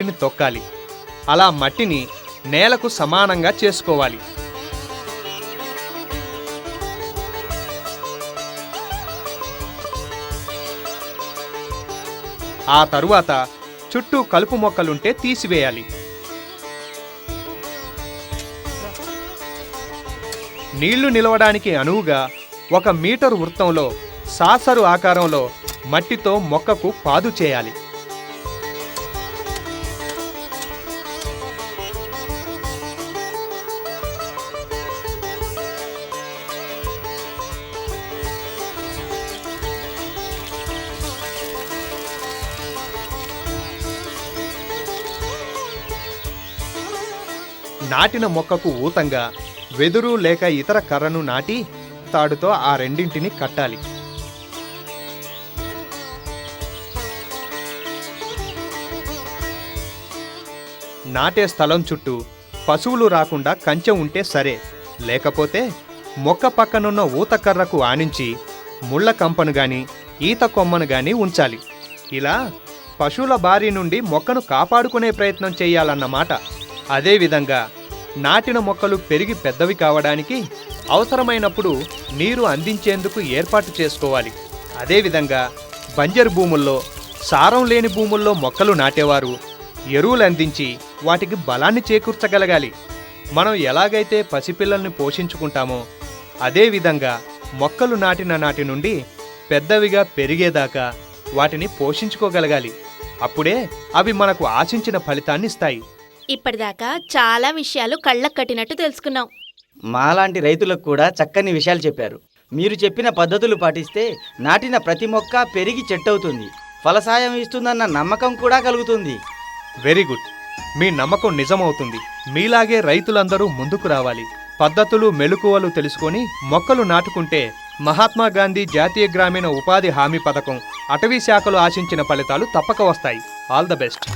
మట్టిని తొక్కాలి. అలా మట్టిని నేలకు సమానంగా చేసుకోవాలి. ఆ తరువాత చుట్టూ కలుపు మొక్కలుంటే తీసివేయాలి. నీళ్లు నిలవడానికి అనువుగా 1 మీటరు వృత్తంలో సాసరు ఆకారంలో మట్టితో మొక్కకు పాదు చేయాలి. నాటిన మొక్కకు ఊతంగా వెదురు లేక ఇతర కర్రను నాటి తాడుతో ఆ రెండింటిని కట్టాలి. నాటే స్థలం చుట్టూ పశువులు రాకుండా కంచె ఉంటే సరే, లేకపోతే మొక్క పక్కనున్న ఊతకర్రకు ఆనించి ముళ్ళ కంపను గాని ఈత కొమ్మను గాని ఉంచాలి. ఇలా పశువుల బారి నుండి మొక్కను కాపాడుకునే ప్రయత్నం చేయాలన్నమాట. అదేవిధంగా నాటిన మొక్కలు పెరిగి పెద్దవి కావడానికి అవసరమైనప్పుడు నీరు అందించేందుకు ఏర్పాటు చేసుకోవాలి. అదేవిధంగా బంజరు భూముల్లో, సారం లేని భూముల్లో మొక్కలు నాటేవారు ఎరువులు అందించి వాటికి బలాన్ని చేకూర్చగలగాలి. మనం ఎలాగైతే పసిపిల్లల్ని పోషించుకుంటామో అదేవిధంగా మొక్కలు నాటిన నాటి నుండి పెద్దవిగా పెరిగేదాకా వాటిని పోషించుకోగలగాలి. అప్పుడే అవి మనకు ఆశించిన ఫలితాన్ని ఇస్తాయి. ఇప్పటిదాకా చాలా విషయాలు కళ్ళకు కట్టినట్టు తెలుసుకున్నాం. మాలాంటి రైతులకు కూడా చక్కని విషయాలు చెప్పారు. మీరు చెప్పిన పద్ధతులు పాటిస్తే నాటిన ప్రతి మొక్క పెరిగి చెట్టవుతుంది, ఫలసాయం ఇస్తుందన్న నమ్మకం కూడా కలుగుతుంది. Very good. మీ నమ్మకం నిజమవుతుంది. మీలాగే రైతులందరూ ముందుకు రావాలి. పద్ధతులు మెలకువలు తెలుసుకొని మొక్కలు నాటుకుంటే మహాత్మా గాంధీ జాతీయ గ్రామీణ ఉపాధి హామీ పథకం, అటవీ శాఖలు ఆశించిన ఫలితాలు తప్పక వస్తాయి. All the best.